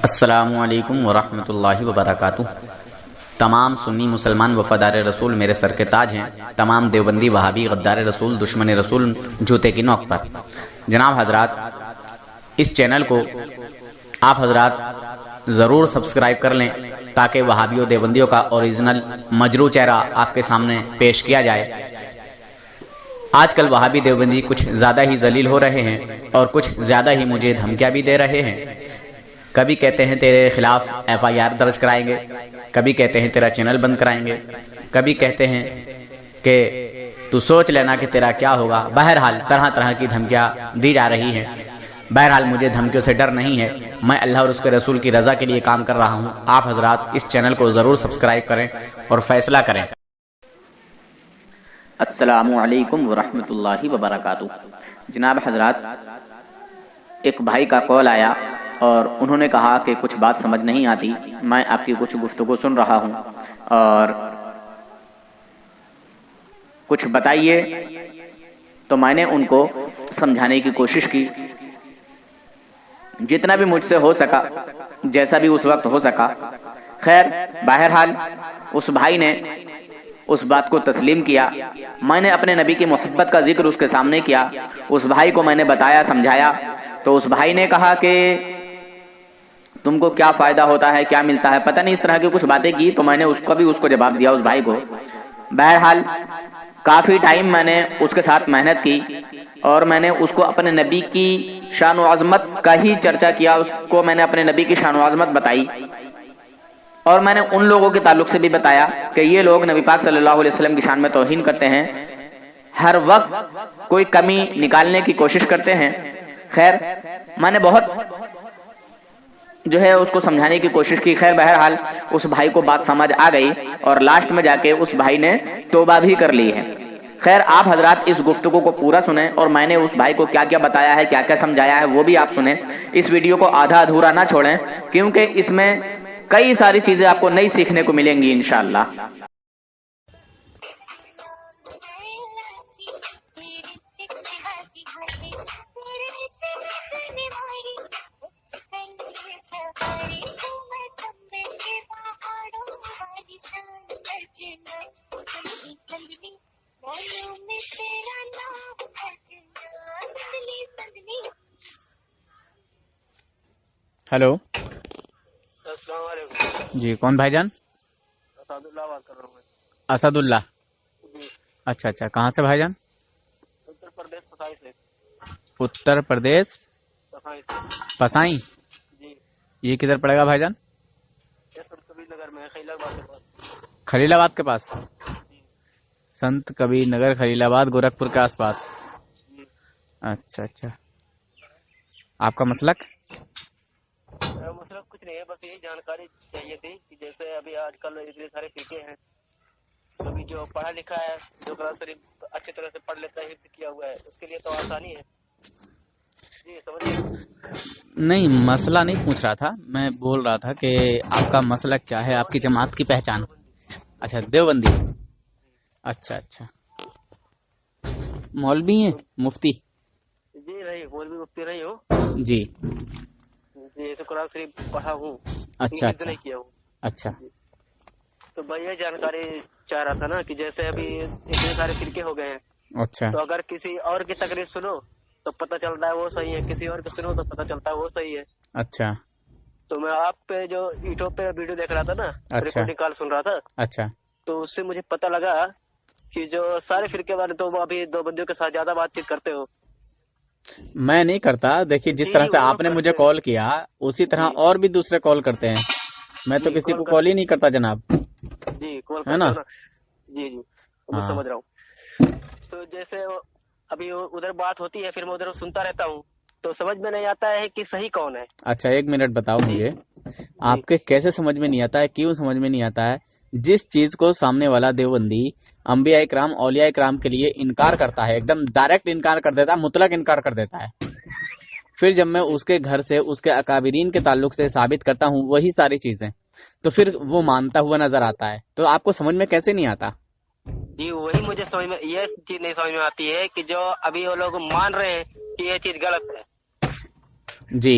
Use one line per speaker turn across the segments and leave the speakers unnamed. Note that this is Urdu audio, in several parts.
السلام علیکم ورحمۃ اللہ وبرکاتہ۔ تمام سنی مسلمان وفادار رسول میرے سر کے تاج ہیں، تمام دیوبندی وہابی غدار رسول دشمن رسول جوتے کی نوک پر۔ جناب حضرات، اس چینل کو آپ حضرات ضرور سبسکرائب کر لیں تاکہ وہابیوں دیوبندیوں کا اوریجنل مجروح چہرہ آپ کے سامنے پیش کیا جائے۔ آج کل وہابی دیوبندی کچھ زیادہ ہی ذلیل ہو رہے ہیں اور کچھ زیادہ ہی مجھے دھمکیاں بھی دے رہے ہیں۔ کبھی کہتے ہیں تیرے خلاف FIR درج کرائیں گے، کبھی کہتے ہیں تیرا چینل بند کرائیں گے، کبھی کہتے ہیں کہ تو سوچ لینا کہ تیرا کیا ہوگا۔ بہرحال طرح طرح کی دھمکیاں دی جا رہی ہیں۔ بہرحال مجھے دھمکیوں سے ڈر نہیں ہے، میں اللہ اور اس کے رسول کی رضا کے لیے کام کر رہا ہوں۔ آپ حضرات اس چینل کو ضرور سبسکرائب کریں اور فیصلہ کریں۔ السلام علیکم ورحمۃ اللہ وبرکاتہ۔ جناب حضرات، ایک بھائی کا کال آیا اور انہوں نے کہا کہ کچھ بات سمجھ نہیں آتی، میں آپ کی کچھ گفتگو سن رہا ہوں اور کچھ بتائیے، تو میں نے ان کو سمجھانے کی کوشش کی جتنا بھی مجھ سے ہو سکا، جیسا بھی اس وقت ہو سکا۔ خیر بہرحال اس بھائی نے اس بات کو تسلیم کیا۔ میں نے اپنے نبی کی محبت کا ذکر اس کے سامنے کیا، اس بھائی کو میں نے بتایا سمجھایا، تو اس بھائی نے کہا کہ تم کو کیا فائدہ ہوتا ہے، کیا ملتا ہے، پتہ نہیں اس طرح کی کچھ باتیں کی۔ تو میں نے اس کو جواب دیا اس بھائی کو۔ بہرحال کافی ٹائم میں نے اس کے ساتھ محنت کی اور میں نے اس کو اپنے نبی کی شان و عظمت کا ہی چرچا کیا، اس کو میں نے اپنے نبی کی شان و عظمت بتائی اور میں نے ان لوگوں کے تعلق سے بھی بتایا کہ یہ لوگ نبی پاک صلی اللہ علیہ وسلم کی شان میں توہین کرتے ہیں، ہر وقت کوئی کمی نکالنے کی کوشش کرتے ہیں۔ خیر میں نے بہت اس کو سمجھانے کی کوشش کی۔ خیر بہرحال اس بھائی کو بات سمجھ آ گئی اور لاسٹ میں جا کے اس بھائی نے توبہ بھی کر لی ہے۔ خیر آپ حضرات اس گفتگو کو پورا سنیں اور میں نے اس بھائی کو کیا کیا بتایا ہے، کیا کیا سمجھایا ہے، وہ بھی آپ سنیں۔ اس ویڈیو کو آدھا ادھورا نہ چھوڑیں کیونکہ اس میں کئی ساری چیزیں آپ کو نئی سیکھنے کو ملیں گی انشاءاللہ۔ ہیلو،
السلام علیکم
جی کون بھائی جان؟
اسد اللہ بات کر رہا ہوں میں۔
اسد اللہ،
جی
اچھا کہاں سے بھائی جان؟
اتر پردیش پسائی سے۔
اتر پردیش
پسائی سے
پسائیں،
جی،
یہ کدھر پڑے گا بھائی جان؟
یہ سنت کبیر نگر میں خلیل آباد کے پاس۔
خلیل آباد کے پاس؟
جی
سنت کبیر نگر خلیل آباد گورکھپور کے آس پاس؟
جی،
اچھا آپ کا مسلک؟
مسئلہ کچھ نہیں ہے، بس یہی جانکاری چاہیے تھی کہ جیسے ابھی آج کل اتنے سارے فرقے ہیں، ابھی جو پڑھا لکھا ہے، جو قرآن شریف اچھی طرح سے پڑھ لیتا ہے، حفظ کیا ہوا ہے، اس کے لیے تو آسانی ہے۔ جی سمجھیے۔
نہیں مسئلہ نہیں پوچھ رہا تھا، میں بول رہا تھا کہ آپ کا مسلک کیا ہے، آپ کی جماعت کی پہچان؟ اچھا دیوبندی، اچھا مولوی ہیں مفتی؟
جی نہیں، مولوی مفتی نہیں ہو
جی
جی، ایسے قرآن شریف پڑھا ہوں،
اچھا
حفظ نہیں کیا ہوں۔
اچھا
تو میں یہ جانکاری چاہ رہا تھا نا کہ جیسے ابھی اتنے سارے فرقے ہو گئے ہیں،
اچھا
تو اگر کسی اور کی تقریر سنو تو پتہ چلتا ہے وہ صحیح ہے، کسی اور کی سنو تو پتہ چلتا ہے وہ صحیح ہے۔
اچھا
تو میں آپ پہ جو یوٹیوب پہ ویڈیو دیکھ رہا تھا نا،
اچھا
ریکارڈنگ کال سن رہا تھا،
اچھا
تو اس سے مجھے پتہ لگا کہ جو سارے فرقے والے تو وہ ابھی دو بندیوں کے ساتھ زیادہ بات چیت کرتے ہو۔
میں نہیں کرتا، دیکھیے جس طرح سے
وہ
آپ نے مجھے
کرتے
کال کیا اسی طرح
جی
اور بھی دوسرے کال کرتے ہیں، میں تو کسی کو کال ہی نہیں کرتا جناب،
جی کال
ہے نا؟
کرتے ہو نا۔ جی میں
ہاں
سمجھ رہا ہوں۔ تو جیسے ابھی ادھر بات ہوتی ہے، پھر میں ادھر سنتا رہتا ہوں، تو سمجھ میں نہیں آتا ہے کہ صحیح کون ہے۔
اچھا ایک منٹ بتاؤ مجھے، آپ کے کیسے سمجھ میں نہیں آتا ہے، کیوں سمجھ میں نہیں آتا ہے؟ جس چیز کو سامنے والا دیوبندی انبیاء کرام اولیاء کرام کے لیے انکار کرتا ہے، ایک دم ڈائریکٹ انکار کر دیتا ہے، مطلق انکار کر دیتا ہے، پھر جب میں اس کے گھر سے اس کے اکابرین کے تعلق سے ثابت کرتا ہوں وہی ساری چیزیں، تو پھر وہ مانتا ہوا نظر آتا ہے، تو آپ کو سمجھ میں کیسے نہیں آتا؟
جی وہی مجھے سمجھ میں یہ چیز نہیں سمجھ میں آتی ہے کہ جو ابھی وہ لوگ مان رہے ہیں کہ یہ چیز غلط ہے،
جی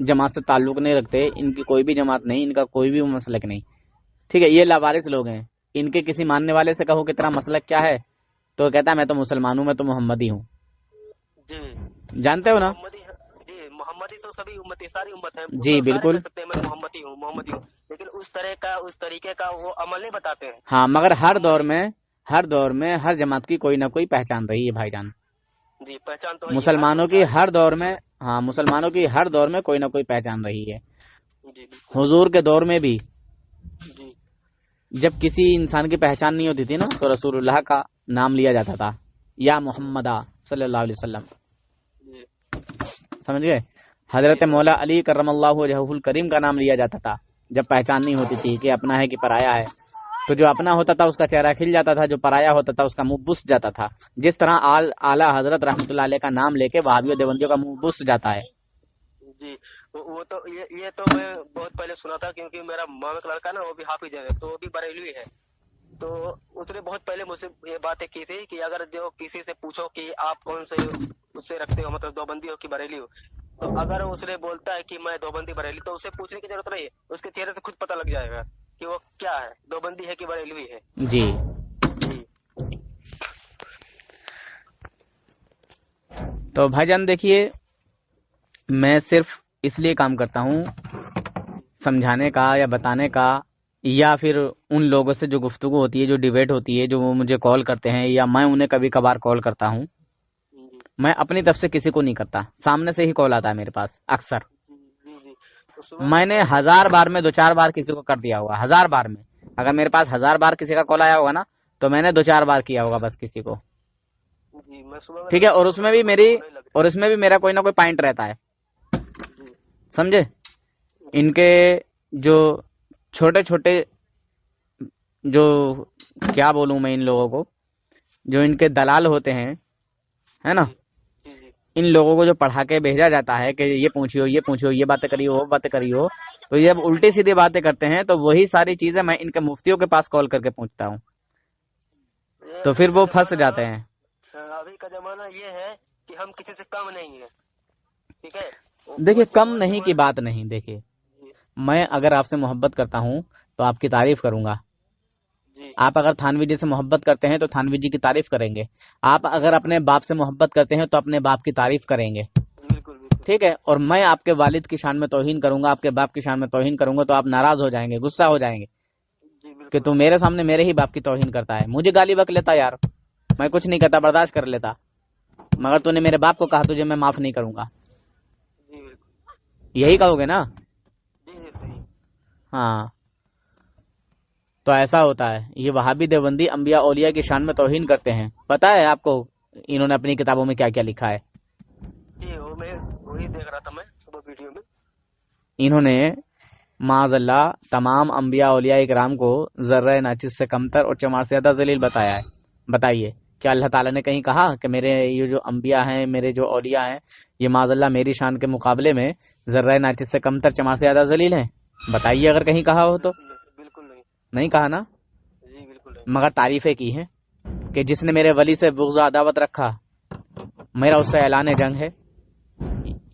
جماعت سے تعلق نہیں رکھتے، ان کی کوئی بھی جماعت نہیں، ان کا کوئی بھی مسلک نہیں، ٹھیک ہے، یہ لاوارث لوگ ہیں. ان کے کسی ماننے والے سے کہو کہ تیرا مسلک کیا ہے تو کہتا ہے میں تو مسلمان ہوں، میں تو محمدی ہوں.
جی
جانتے ہو نا؟
محمدی تو سبھی امت، ساری امت ہے،
جی
سارے
بالکل.
کہہ سکتے ہیں میں محمدی ہوں، لیکن اس طریقے کا وہ عمل نہیں بتاتے ہیں.
ہاں، مگر ہر دور میں ہر جماعت کی کوئی نہ کوئی پہچان رہی ہے بھائی جان.
جی پہچان تو ہے،
مسلمانوں کی ہر دور میں کوئی نہ کوئی پہچان رہی ہے.
جی
حضور کے دور میں بھی
جی
جب کسی انسان کی پہچان نہیں ہوتی تھی نا تو رسول اللہ کا نام لیا جاتا تھا، یا محمدہ صلی اللہ علیہ وسلم.
جی
سمجھ گئے؟ حضرت مولا علی کرم اللہ وجہہ الکریم کا نام لیا جاتا تھا جب پہچان نہیں ہوتی تھی کہ اپنا ہے کہ پرایا ہے. تو جو اپنا ہوتا تھا اس کا چہرہ کھل جاتا تھا، جو پرایا ہوتا تھا اس کا منہ بس جاتا تھا. جس طرح اعلیٰ حضرت رحمۃ اللہ علیہ کا نام لے کے وہابیوں دیوبندیوں کا منہ بس جاتا ہے.
جی وہ تو یہ تو میں بہت پہلے سنا تھا، کیونکہ میرا ماما کا لڑکا نا وہ بھی حافظ ہے، تو وہ بھی بریلوی ہے. تو اس نے بہت پہلے مجھ سے یہ باتیں کی تھی کہ اگر جو کسی سے پوچھو کہ آپ کون سے اس سے رکھتے ہو، مطلب دیوبندی ہو کہ بریلی ہو، تو اگر اس نے بولتا ہے کہ میں دیوبندی بریلی، تو اسے پوچھنے کی ضرورت نہیں ہے، اس کے چہرے سے خود پتہ لگ جائے گا کہ وہ کیا ہے، دیوبندی ہے کہ بریلوی ہے.
جی تو بھائی جان دیکھیے، میں صرف اس لیے کام کرتا ہوں سمجھانے کا یا بتانے کا، یا پھر ان لوگوں سے جو گفتگو ہوتی ہے، جو ڈیبیٹ ہوتی ہے، جو وہ مجھے کال کرتے ہیں یا میں انہیں کبھی کبھار کال کرتا ہوں، میں اپنی طرف سے کسی کو نہیں کرتا، سامنے سے ہی کال آتا ہے میرے پاس اکثر. میں نے 1000 بار میں 2-4 بار کسی کو کر دیا ہوگا، 1000 بار میں. اگر میرے پاس 1000 بار کسی کا کال آیا ہوگا نا تو میں نے 2-4 بار کیا ہوگا بس کسی کو، ٹھیک ہے. اور اس میں بھی میرا کوئی نہ کوئی پوائنٹ رہتا ہے، سمجھے. ان کے جو چھوٹے چھوٹے، جو کیا بولوں میں ان لوگوں کو، جو ان کے دلال ہوتے ہیں، ہے نا، ان لوگوں کو جو پڑھا کے بھیجا جاتا ہے کہ یہ پوچھیو یہ باتیں کریو وہ باتیں کریو، تو یہ اب الٹی سیدھی باتیں کرتے ہیں. تو وہی ساری چیزیں میں ان کے مفتیوں کے پاس کال کر کے پوچھتا ہوں، تو پھر وہ پھنس جاتے ہیں.
ابھی کا زمانہ یہ ہے کہ ہم کسی سے کم نہیں ہیں، ٹھیک ہے.
دیکھیے، کم نہیں کی بات نہیں. دیکھیے، میں اگر آپ سے محبت کرتا ہوں تو آپ کی تعریف کروں گا. آپ اگر تھانوی جی سے محبت کرتے ہیں تو تھانوی جی کی تعریف کریں گے. آپ اگر اپنے باپ سے محبت کرتے ہیں تو اپنے باپ کی تعریف کریں گے، ٹھیک ہے. اور میں آپ کے والد کی شان میں توہین کروں گا، آپ کے باپ کی شان میں توہین کروں گا تو آپ ناراض ہو جائیں گے، غصہ ہو جائیں گے کہ تو میرے سامنے میرے ہی باپ کی توہین کرتا ہے. مجھے گالی بک لیتا یار، میں کچھ نہیں کہتا، برداشت کر لیتا، مگر تو نے میرے باپ کو کہا تجھے میں معاف نہیں کروں گا. یہی کہو گے نا؟ ہاں. تو ایسا ہوتا ہے. یہ وہابی دیوبندی انبیاء اولیاء کی شان میں توہین کرتے ہیں. پتہ ہے آپ کو انہوں نے اپنی کتابوں میں کیا کیا لکھا ہے؟
وہی دیکھ رہا تھا میں صبح ویڈیو میں. انہوں
نے معاذ اللہ تمام انبیاء اولیاء اکرام کو ذرہ ناچز سے کمتر اور چمار سے زیادہ ذلیل بتایا ہے. بتائیے کیا اللہ تعالیٰ نے کہیں کہا کہ میرے یہ جو انبیاء ہیں، میرے جو اولیاء ہیں، یہ معاذ اللہ میری شان کے مقابلے میں ذرہ ناچز سے کمتر چمار سے زیادہ ذلیل ہیں؟ بتائیے اگر کہیں کہا ہو تو.
بالکل
نہیں کہا نا.
جی بالکل.
مگر تعریفیں کی ہیں کہ جس نے میرے ولی سے بغض و عداوت رکھا میرا اس سے اعلان جنگ ہے.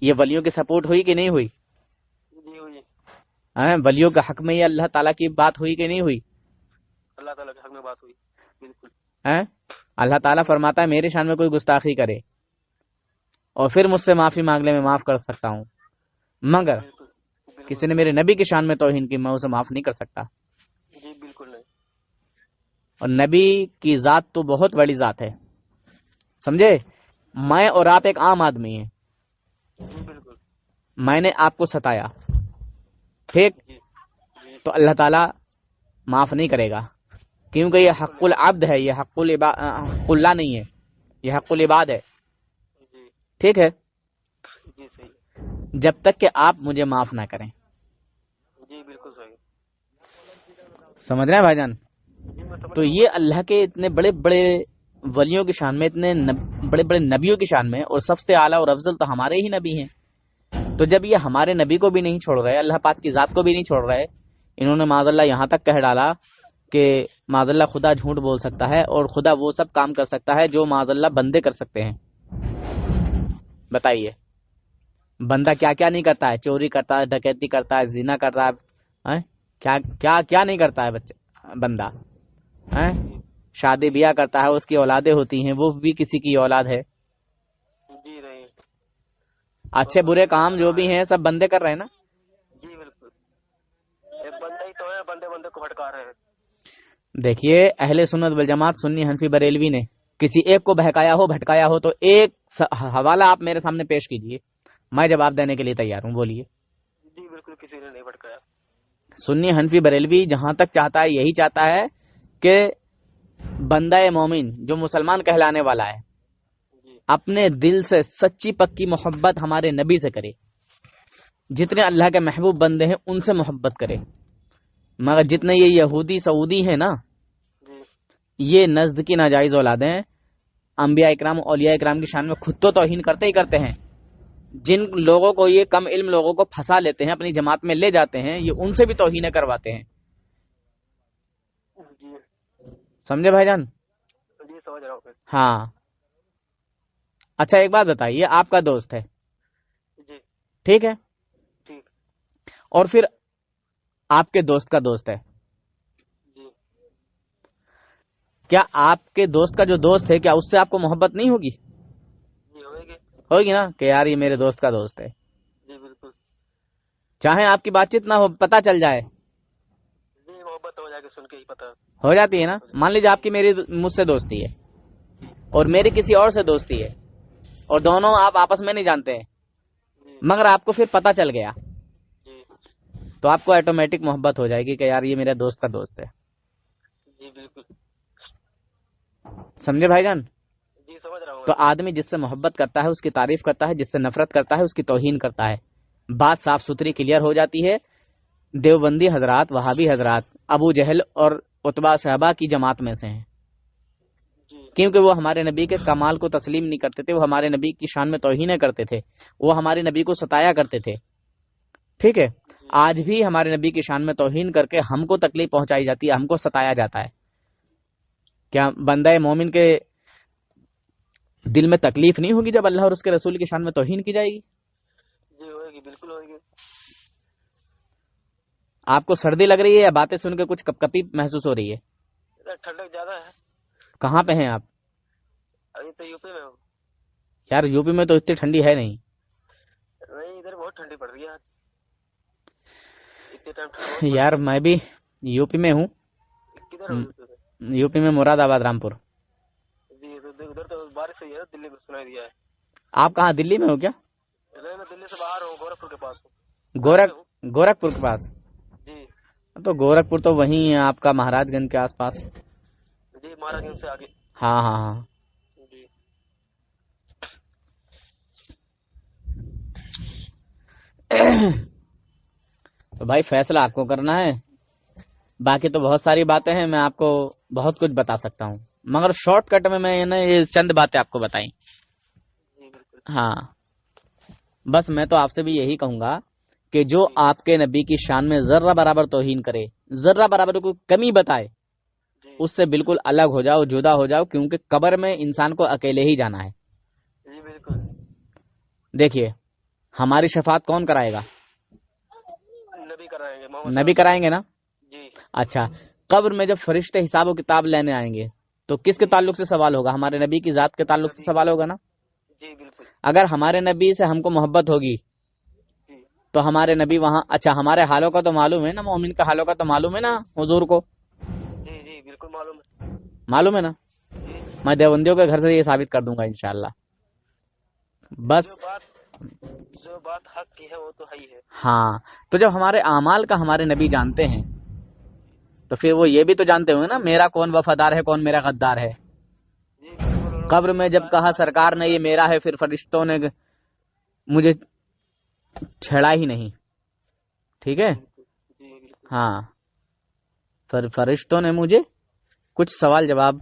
یہ ولیوں کی سپورٹ ہوئی کہ نہیں ہوئی؟
جی ہوئی.
ولیوں کے حق میں یہ اللہ تعالیٰ کی بات ہوئی کہ نہیں ہوئی؟
اللہ تعالیٰ کے حق میں بات ہوئی، بالکل.
اللہ تعالیٰ فرماتا ہے میری شان میں کوئی گستاخی کرے اور پھر مجھ سے معافی مانگ لے، میں معاف کر سکتا ہوں، مگر کسی نے میرے نبی کی شان میں توہین کی میں اسے معاف نہیں کر سکتا.
جی بالکل نہیں.
اور نبی کی ذات تو بہت بڑی ذات ہے، سمجھے. میں اور آپ ایک عام آدمی ہیں.
جی بالکل.
میں نے آپ کو ستایا، ٹھیک، تو اللہ تعالیٰ معاف نہیں کرے گا، کیونکہ یہ حق العبد ہے، یہ حق اللہ نہیں ہے، یہ حق العباد ہے. ٹھیک ہے. جب تک کہ آپ مجھے معاف نہ کریں.
جی بالکل صحیح.
سمجھ رہے ہیں بھائی جان؟ تو یہ اللہ کے اتنے بڑے بڑے ولیوں کی شان میں، اتنے بڑے بڑے نبیوں کی شان میں، اور سب سے اعلیٰ اور افضل تو ہمارے ہی نبی ہیں. تو جب یہ ہمارے نبی کو بھی نہیں چھوڑ رہے، اللہ پاک کی ذات کو بھی نہیں چھوڑ رہے، انہوں نے معاذ اللہ یہاں تک کہہ ڈالا کہ معاذ اللہ خدا جھوٹ بول سکتا ہے اور خدا وہ سب کام کر سکتا ہے جو معاذ اللہ بندے کر سکتے ہیں. بتائیے بندہ کیا کیا نہیں کرتا ہے، چوری کرتا ہے، ڈکیتی کرتا ہے، زنا کر رہا ہے، کیا کیا کیا نہیں کرتا ہے بندہ، شادی بیاہ کرتا ہے، اس کی اولادیں ہوتی ہیں، وہ بھی کسی کی اولاد ہے.
جی نہیں.
اچھے برے کام جو بھی ہیں سب بندے کر رہے ہیں نا.
جی بالکل. ایک بندہ ہی تو ہے، بندے بندے کو بھٹکا رہے ہیں.
دیکھیے اہل سنت والجماعت سنی حنفی بریلوی نے کسی ایک کو بہکایا ہو، بھٹکایا ہو تو ایک حوالہ آپ میرے سامنے پیش کیجئے، میں جواب دینے کے لیے تیار ہوں. بولیے.
جی بالکل کسی نے نہیں بھٹکایا.
سنی حنفی بریلوی جہاں تک چاہتا ہے یہی چاہتا ہے کہ بندہ مومن جو مسلمان کہلانے والا ہے
جی
اپنے دل سے سچی پکی محبت ہمارے نبی سے کرے، جتنے اللہ کے محبوب بندے ہیں ان سے محبت کرے. مگر جتنے یہ یہودی سعودی ہیں نا،
جی
یہ نزد کی ناجائز اولادیں ہیں. انبیاء اکرام اولیاء اکرام کی شان میں خود تو توہین کرتے ہی کرتے ہیں. جن لوگوں کو یہ کم علم لوگوں کو پھنسا لیتے ہیں، اپنی جماعت میں لے جاتے ہیں، یہ ان سے بھی توہینیں کرواتے ہیں.
جی
سمجھے بھائی جان؟
جی سمجھ رہا ہوں میں.
ہاں. اچھا ایک بات بتائیے، آپ کا دوست ہے،
جی
ٹھیک ہے،
ٹھیک.
اور پھر آپ کے دوست کا دوست ہے،
جی
کیا آپ کے دوست کا جو دوست ہے کیا اس سے آپ کو محبت نہیں ہوگی؟
جی ہوئے گی.
ہوگی نا کہ یار یہ میرے دوست کا دوست ہے.
جی بالکل.
چاہے آپ کی بات چیت نہ ہو، پتہ چل جائے،
جی محبت ہو جائے گی، سن کے ہی پتہ.
ہو جاتی ہے نا.
محبت ہو جائے.
مان لیجیے آپ کی
جی
میری مجھ سے دوستی ہے
جی
اور میری کسی اور سے دوستی ہے، اور دونوں آپ آپس میں نہیں جانتے ہیں،
جی
مگر آپ کو پھر پتہ چل گیا
جی
تو آپ کو آٹومیٹک محبت ہو جائے گی کہ یار یہ میرے دوست کا دوست ہے.
جی بالکل.
سمجھے بھائی جان؟
جی سمجھ رہا ہوں
تو
میں.
آدمی جس سے محبت کرتا ہے اس کی تعریف کرتا ہے، جس سے نفرت کرتا ہے اس کی توہین کرتا ہے. بات صاف ستھری کلیئر ہو جاتی ہے. دیوبندی حضرات، وہابی حضرات ابو جہل اور عتبہ صحابہ کی جماعت میں سے ہیں،
جی
کیونکہ وہ ہمارے نبی کے کمال کو تسلیم نہیں کرتے تھے، وہ ہمارے نبی کی شان میں توہینیں کرتے تھے، وہ ہمارے نبی کو ستایا کرتے تھے. ٹھیک ہے.
جی
آج بھی ہمارے نبی کی شان میں توہین کر کے ہم کو تکلیف پہنچائی جاتی ہے، ہم کو ستایا جاتا ہے. کیا بندہ مومن کے دل میں تکلیف نہیں ہوگی جب اللہ اور اس کے رسول کی شان میں توہین کی جائے گی؟
جی ہوئے گی، بالکل ہوئے گی.
آپ کو سردی لگ رہی ہے یا باتیں سن کے کچھ کپ کپی محسوس ہو رہی ہے؟
ادھر ٹھنڈک زیادہ ہے.
کہاں پہ ہیں آپ؟
ابھی تو یو پی میں ہوں.
یار یو پی میں تو اتنی ٹھنڈی ہے نہیں.
نہیں ادھر بہت ٹھنڈی پڑ رہی ہے. اتنے ٹائم ٹھنڈ بہت پڑ
یار
رہی ہے.
میں بھی یو پی میں ہوں.
کدھر ہو یو پی میں؟
یو پی میں مراد آباد رامپور.
جی ادھر تو بارش ہوئی ہے، دلی میں سنائی دیا ہے.
آپ کہاں دلی میں ہو کیا؟
نہیں میں دلی سے باہر ہوں، گورکھپور کے پاس ہوں. گھر پہ ہوں.
گورکھپور کے پاس؟
جی
تو گورکھپور تو وہیں ہے آپ کا، مہاراج گنج کے آس پاس.
جی مہاراج گنج سے آگے.
ہاں ہاں ہاں.
جی
تو بھائی فیصلہ آپ کو کرنا ہے. باقی تو بہت ساری باتیں ہیں، میں آپ کو بہت کچھ بتا سکتا ہوں، مگر شارٹ کٹ میں یہ چند باتیں آپ کو بتائیں.
جی بالکل.
ہاں. بس میں تو آپ سے بھی یہی کہوں گا کہ جو
جی
آپ کے نبی کی شان میں ذرہ برابر توہین کرے، ذرہ برابر کوئی کمی بتائے،
جی
اس سے بالکل الگ ہو جاؤ، جدا ہو جاؤ، کیونکہ قبر میں انسان کو اکیلے ہی جانا ہے.
جی بالکل.
دیکھیے ہماری شفاعت کون کرائے گا؟
نبی کرائیں گے، محمد صلی
نبی
اللہ علیہ
کرائیں گے
وسلم.
نا.
جی
اچھا، قبر میں جب فرشتے حساب و کتاب لینے آئیں گے تو کس کے
جی
تعلق سے سوال ہوگا؟ ہمارے نبی کی ذات کے تعلق سے
نبی
سوال ہوگا نا.
جی بالکل.
اگر ہمارے نبی سے ہم کو محبت ہوگی
جی
تو ہمارے نبی وہاں، اچھا ہمارے حالوں کا تو معلوم ہے نا، مومن کا حالوں کا تو معلوم ہے نا حضور کو.
جی جی بالکل معلوم ہے.
معلوم ہے نا.
جی
میں دیوبندیوں کے گھر سے یہ ثابت کر دوں گا انشاءاللہ. بس.
جو بات حق کی ہے وہ تو ہے ہی ہے.
ہاں. تو جب ہمارے اعمال کا ہمارے نبی جانتے ہیں تو پھر وہ یہ بھی تو جانتے ہوں گے نا میرا کون وفادار ہے، کون میرا غدار ہے.
جی بالکل انہوں کو
قبر
بھی
میں
پتا
جب
ہے.
کہا سرکار نے یہ میرا ہے، پھر فرشتوں نے مجھے چھیڑا ہی نہیں. ٹھیک ہے.
جی بالکل. جی بالکل.
ہاں. فرشتوں نے مجھے کچھ سوال جواب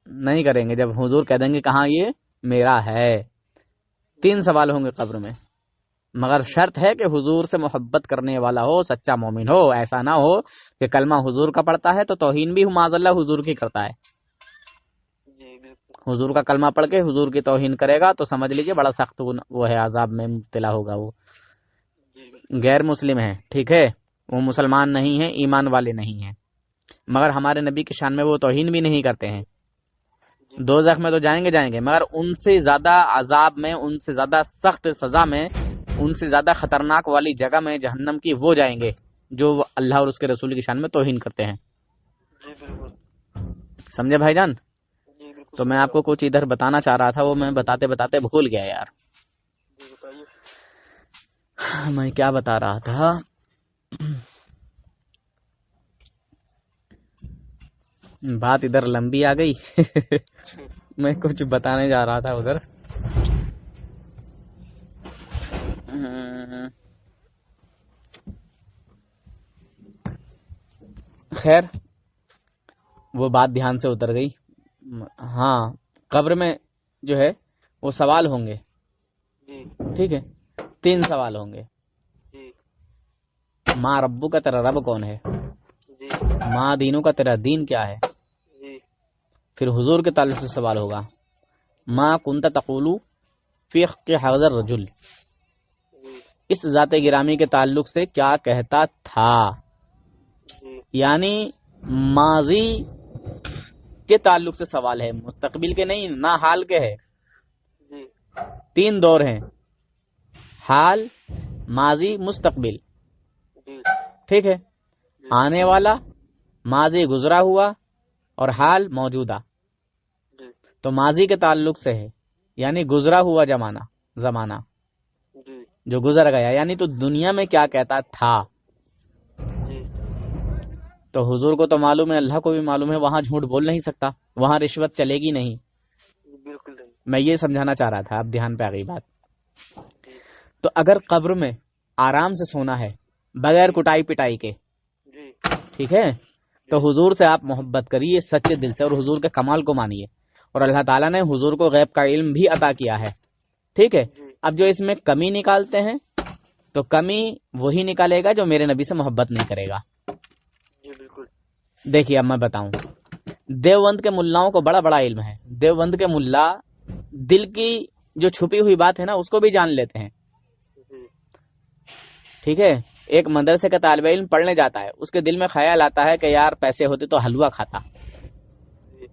نہیں کریں گے جب حضور کہہ دیں گے کہاں یہ میرا ہے. 3 سوال ہوں گے قبر میں، مگر
جی
شرط ہے کہ حضور سے محبت کرنے والا ہو، سچا مومن ہو. ایسا نہ ہو کہ کلمہ حضور کا پڑھتا ہے تو توہین بھی معاذ اللہ حضور کی کرتا ہے.
جی بالکل.
حضور کا کلمہ پڑھ کے حضور کی توہین کرے گا تو سمجھ لیجئے بڑا سخت وہ ہے، عذاب میں مبتلا ہوگا۔ وہ غیر مسلم ہے، ٹھیک ہے، وہ مسلمان نہیں ہے، ایمان والے نہیں ہیں، مگر ہمارے نبی کی شان میں وہ توہین بھی نہیں کرتے ہیں۔ دوزخ میں تو جائیں گے مگر ان سے زیادہ عذاب میں، ان سے زیادہ سخت سزا میں، ان سے زیادہ خطرناک والی جگہ میں جہنم کی وہ جائیں گے جو اللہ اور اس کے رسول کی شان میں توہین کرتے ہیں۔ سمجھے بھائی جان؟ تو میں آپ کو کچھ ادھر بتانا چاہ رہا تھا، وہ میں بتاتے بتاتے بھول گیا یار۔ میں کیا بتا رہا تھا؟ بات ادھر لمبی آ گئی۔ میں کچھ بتانے جا رہا تھا ادھر۔ خیر وہ بات دھیان سے اتر گئی۔ ہاں، قبر میں جو ہے وہ سوال ہوں گے، ٹھیک ہے، 3 سوال ہوں گے۔ ماں ربو کا تیرا رب کون ہے؟ ماں دینوں کا تیرا دین کیا ہے؟ پھر حضور کے تعلق سے سوال ہوگا، ماں کنت تقولو فی حق حاضر الرجل، اس ذات گرامی کے تعلق سے کیا کہتا تھا؟ یعنی ماضی کے تعلق سے سوال ہے، مستقبل کے نہیں، نہ حال کے ہے۔ 3 دور ہیں، حال، ماضی، مستقبل، ٹھیک ہے، آنے والا، ماضی گزرا ہوا اور حال موجودہ۔ تو ماضی کے تعلق سے ہے، یعنی گزرا ہوا زمانہ جو گزر گیا، یعنی تو دنیا میں کیا کہتا تھا۔ تو حضور کو تو معلوم ہے، اللہ کو بھی معلوم ہے، وہاں جھوٹ بول نہیں سکتا، وہاں رشوت چلے گی نہیں۔ میں یہ سمجھانا چاہ رہا تھا، اب دھیان پہ آ گئی بات۔ تو اگر قبر میں آرام سے سونا ہے بغیر کٹائی پٹائی کے، ٹھیک ہے، تو حضور سے آپ محبت کریے سچے دل سے اور حضور کے کمال کو مانیے، اور اللہ تعالیٰ نے حضور کو غیب کا علم بھی عطا کیا ہے، ٹھیک ہے۔ اب جو اس میں کمی نکالتے ہیں تو کمی وہی نکالے گا جو میرے نبی سے محبت نہیں کرے گا۔ دیکھیے اب میں بتاؤں، دیوبند کے ملاؤں کو بڑا بڑا علم ہے۔ دیوبند کے ملا دل کی جو چھپی ہوئی بات ہے نا اس کو بھی جان لیتے ہیں، ٹھیک ہے۔ ایک مدرسے کا طالب علم پڑھنے جاتا ہے، اس کے دل میں خیال آتا ہے کہ یار پیسے ہوتے تو حلوہ کھاتا۔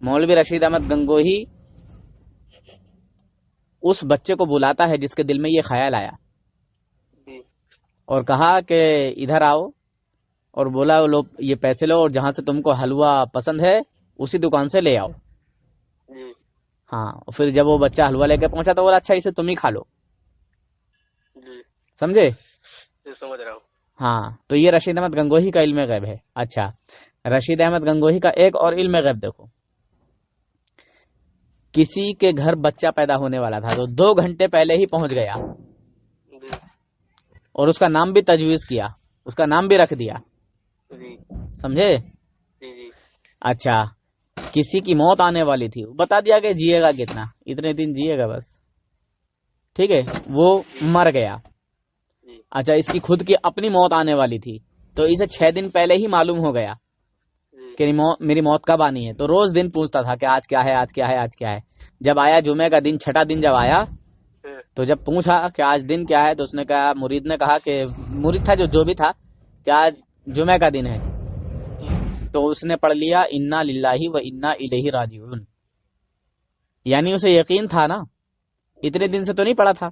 مولوی رشید احمد گنگوہی اس بچے کو بلاتا ہے جس کے دل میں یہ خیال آیا، اور کہا کہ ادھر آؤ، اور بولا لو یہ پیسے لو اور جہاں سے تم کو حلوہ پسند ہے اسی دکان سے لے آؤ۔ ہاں، پھر جب وہ بچہ حلوہ لے کے پہنچا تو بولا اچھا اسے تم ہی کھا لو۔ سمجھے؟
سمجھ رہا ہوں۔
ہاں، تو یہ رشید احمد گنگوہی کا علم غیب ہے۔ اچھا، رشید احمد گنگوہی کا ایک اور علم غیب دیکھو، کسی کے گھر بچہ پیدا ہونے والا تھا تو 2 گھنٹے پہلے ہی پہنچ گیا اور اس کا نام بھی تجویز کیا، اس کا نام بھی رکھ دیا، سمجھے؟ اچھا، کسی کی موت آنے والی تھی، بتا دیا کہ جیے گا کتنا، اتنے دن جیے گا بس، ٹھیک ہے، وہ مر گیا۔ اچھا، اس کی خود کی اپنی موت آنے والی تھی تو اسے 6 دن پہلے ہی معلوم ہو گیا کہ میری موت کب آنی ہے، تو روز دن پوچھتا تھا کہ آج کیا ہے، آج کیا ہے، آج کیا ہے۔ جب آیا جمعے کا دن، 6واں دن جب آیا تو جب پوچھا کہ آج دن کیا ہے تو اس نے کہا، مرید نے کہا کہ مرید تھا جو بھی تھا کہ آج جمعے کا دن ہے، تو اس نے پڑھ لیا انا للہ و انا الیہ راجعون، یعنی اسے یقین تھا نا، اتنے دن سے تو نہیں پڑھا تھا،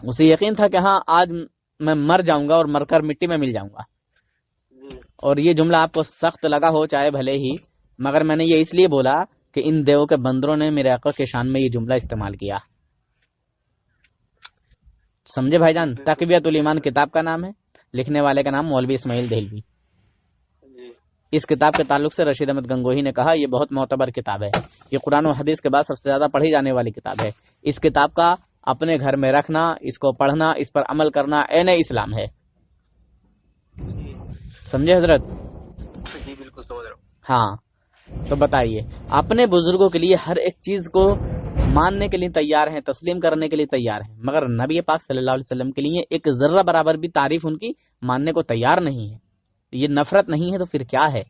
اسے یقین تھا کہ ہاں آج میں مر جاؤں گا اور مر کر مٹی میں مل جاؤں گا۔ اور یہ جملہ آپ کو سخت لگا ہو چاہے بھلے ہی، مگر میں نے یہ اس لیے بولا کہ ان دیو کے بندروں نے میرے آقا کے شان میں یہ جملہ استعمال کیا، سمجھے بھائی جان؟ تقویت الایمان کتاب کا نام ہے، لکھنے والے کا نام مولوی اسماعیل دہلوی۔ اس کتاب کے تعلق سے رشید احمد گنگوہی نے کہا یہ بہت معتبر کتاب ہے، یہ قرآن و حدیث کے بعد سب سے زیادہ پڑھی جانے والی کتاب ہے، اس کتاب کا اپنے گھر میں رکھنا، اس کو پڑھنا، اس پر عمل کرنا عین اسلام ہے، سمجھے حضرت؟
جی بالکل سمجھ رہا ہوں۔
ہاں، تو بتائیے، اپنے بزرگوں کے لیے ہر ایک چیز کو ماننے کے لیے تیار ہیں، تسلیم کرنے کے لیے تیار ہیں، مگر نبی پاک صلی اللہ علیہ وسلم کے لیے ایک ذرہ برابر بھی تعریف ان کی ماننے کو تیار نہیں ہے۔ یہ نفرت نہیں ہے تو پھر کیا ہے؟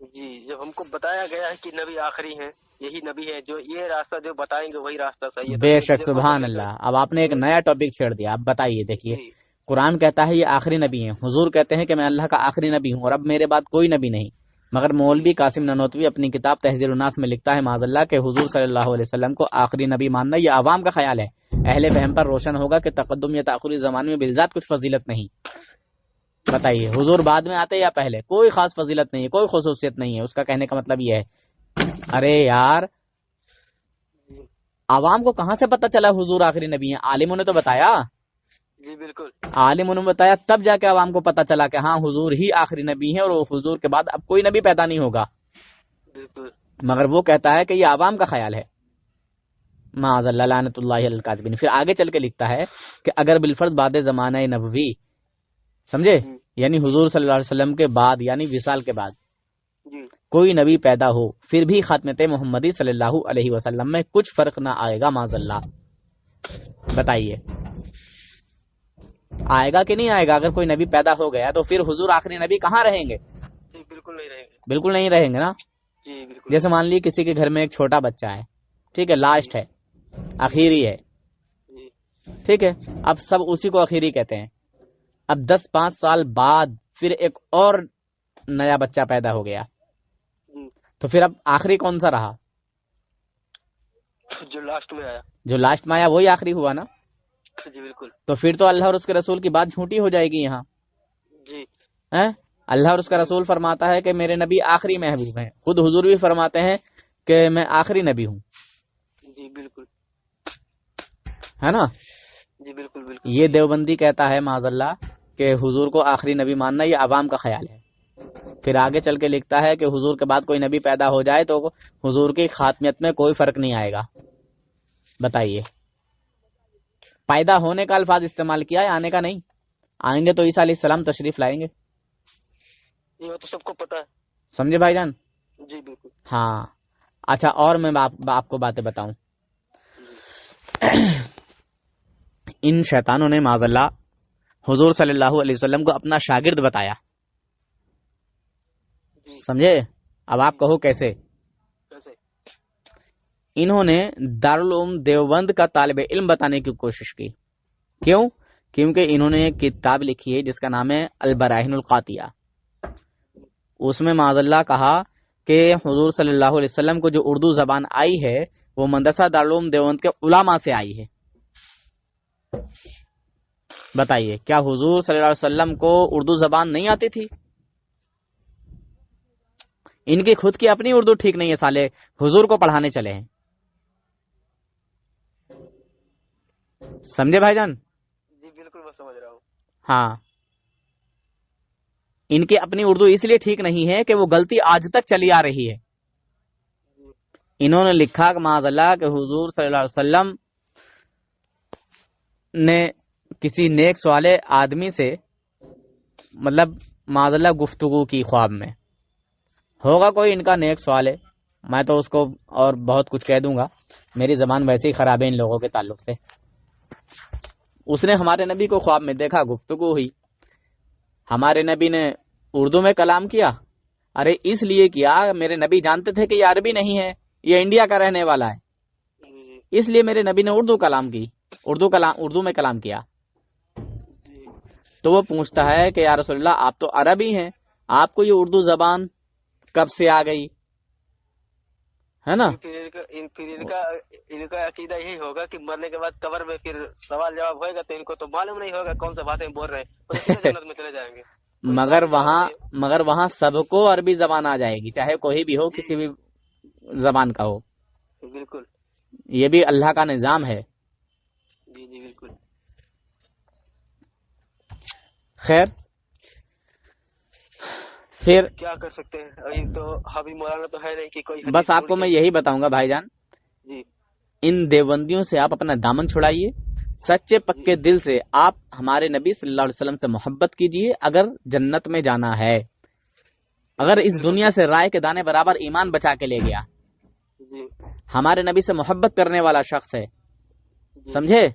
جی جب ہم کو بتایا گیا ہے کہ نبی آخری ہیں، یہی نبی ہے جو یہ راستہ جو بتائیں گے وہی راستہ صحیح ہے، تو
بے
پھر
شک،
دیکھو
سبحان
ہمیں
اللہ. اب آپ نے ایک نیا ٹاپک چھیڑ دیا. اب بتائیے، دیکھیے
جی
قرآن کہتا ہے یہ آخری نبی ہیں، حضور کہتے ہیں کہ میں اللہ کا آخری نبی ہوں اور اب میرے بعد کوئی نبی نہیں. مگر مولوی قاسم نانوتوی اپنی کتاب تحذیر الناس میں لکھتا ہے معاذ اللہ کہ حضور صلی اللہ علیہ وسلم کو آخری نبی ماننا یہ عوام کا خیال ہے. اہل فہم پر روشن ہوگا کہ تقدم یا تاخری زمانے میں بالذات کچھ فضیلت نہیں. بتائیے، حضور بعد میں آتے یا پہلے؟ کوئی خاص فضیلت نہیں ہے، کوئی خصوصیت نہیں ہے. اس کا کہنے کا مطلب یہ ہے. ارے یار، عوام کو کہاں سے پتہ چلا حضور آخری نبی ہیں؟ عالموں نے تو بتایا.
جی بالکل.
عالموں نے بتایا، تب جا کے عوام کو پتہ چلا کہ ہاں حضور ہی آخری نبی ہیں اور حضور کے بعد اب کوئی نبی پیدا نہیں ہوگا.
بالکل.
مگر وہ کہتا ہے کہ یہ عوام کا خیال ہے. معاذ اللہ، لعنت اللہ علی الکاذبین. پھر آگے چل کے لکھتا ہے کہ اگر بالفرض بعد زمانہ نبوی، سمجھے، یعنی حضور صلی اللہ علیہ وسلم کے بعد، یعنی وصال کے بعد
جی
کوئی نبی پیدا ہو، پھر بھی خاتمت محمدی صلی اللہ علیہ وسلم میں کچھ فرق نہ آئے گا. معاذ اللہ. بتائیے آئے گا کہ نہیں آئے گا؟ اگر کوئی نبی پیدا ہو گیا تو پھر حضور آخری نبی کہاں رہیں گے؟
جی بالکل نہیں رہیں گے.
بالکل نہیں رہیں گے نا.
جی بالکل.
جیسے مان لیے کسی کے گھر میں ایک چھوٹا بچہ ہے، ٹھیک ہے، لاسٹ ہے، آخری ہے،
جی
ٹھیک ہے، اب سب اسی کو آخری کہتے ہیں. اب 10-5 سال بعد پھر ایک اور نیا بچہ پیدا ہو گیا،
جی
تو پھر اب آخری کون سا رہا؟
جو لاسٹ میں آیا.
جو لاسٹ میں آیا وہی آخری ہوا نا.
جی بالکل.
تو پھر تو اللہ اور اس کے رسول کی بات جھوٹی ہو جائے گی یہاں.
جی
اللہ اور اس کا رسول فرماتا ہے کہ میرے نبی آخری محبوب ہیں. خود حضور بھی فرماتے ہیں کہ میں آخری نبی ہوں.
جی بالکل.
ہے نا.
جی بالکل بالکل.
یہ دیوبندی کہتا ہے معاذ اللہ کہ حضور کو آخری نبی ماننا یہ عوام کا خیال ہے. پھر آگے چل کے لکھتا ہے کہ حضور کے بعد کوئی نبی پیدا ہو جائے تو حضور کی خاتمیت میں کوئی فرق نہیں آئے گا. بتائیے، پیدا ہونے کا الفاظ استعمال کیا ہے، آنے کا نہیں. آئیں گے تو عیسیٰ علیہ السلام تشریف لائیں گے.
یہ تو سب کو پتا ہے.
سمجھے بھائی جان؟
جی بالکل.
ہاں. اچھا، اور میں آپ کو باتیں بتاؤں. ان شیطانوں نے معاذ اللہ حضور صلی اللہ علیہ وسلم کو اپنا شاگرد بتایا. سمجھے؟ اب آپ کہو کیسے؟ انہوں نے دارالعلوم دیوبند کا طالب علم بتانے کی کوشش کی. کیوں؟ کیونکہ انہوں نے ایک کتاب لکھی ہے جس کا نام ہے البراہین القاطیہ. اس میں معاذ اللہ کہا کہ حضور صلی اللہ علیہ وسلم کو جو اردو زبان آئی ہے وہ مدرسہ دارالعلوم دیوبند کے علماء سے آئی ہے. بتائیے، کیا حضور صلی اللہ علیہ وسلم کو اردو زبان نہیں آتی تھی؟ ان کی خود کی اپنی اردو ٹھیک نہیں ہے، سالے حضور کو پڑھانے چلے ہیں. سمجھے بھائی جان؟
جی بالکل میں سمجھ رہا ہوں.
ہاں، ان کی اپنی اردو اس لیے ٹھیک نہیں ہے کہ وہ غلطی آج تک چلی آ رہی ہے. انہوں نے لکھا کہ معاذ اللہ کہ حضور صلی اللہ علیہ وسلم نے کسی نیک سوالے آدمی سے مطلب معاذ اللہ گفتگو کی خواب میں. ہوگا کوئی ان کا نیک سوال ہے، میں تو اس کو اور بہت کچھ کہہ دوں گا، میری زبان ویسے ہی خراب ہے ان لوگوں کے تعلق سے. اس نے ہمارے نبی کو خواب میں دیکھا، گفتگو ہوئی. ہمارے نبی نے اردو میں کلام کیا. ارے اس لیے کیا، میرے نبی جانتے تھے کہ یہ عربی نہیں ہے، یہ انڈیا کا رہنے والا ہے، اس لیے میرے نبی نے اردو کلام کی، اردو میں کلام کیا. تو وہ پوچھتا ہے کہ یا رسول اللہ آپ تو عربی ہیں، آپ کو یہ اردو زبان کب سے آ گئی؟ ہے نا.
ان کا عقیدہ یہی ہوگا کہ مرنے کے بعد قبر میں پھر سوال جواب ہوئے گا تو ان کو تو معلوم نہیں ہوگا کون سا باتیں بول رہے ہیں، تو سیدھے جنت میں چلے جائیں گے.
مگر وہاں سب کو عربی زبان آ جائے گی، چاہے کوئی بھی ہو، کسی بھی زبان کا ہو.
بالکل.
یہ بھی اللہ کا نظام ہے.
جی جی بالکل.
خیر، پھر
کیا کر سکتے ہیں، ابھی تو حبیب مولانا تو ہے نہیں کہ کوئی.
بس آپ کو میں یہی بتاؤں گا بھائی جان،
جی
ان دیوبندیوں سے آپ اپنا دامن چھڑائیے، سچے پکے دل سے آپ ہمارے نبی صلی اللہ علیہ وسلم سے محبت کیجئے. اگر جنت میں جانا ہے، اگر اس دنیا سے رائے کے دانے برابر ایمان بچا کے لے گیا،
جی
ہمارے نبی سے محبت کرنے والا شخص ہے، سمجھے،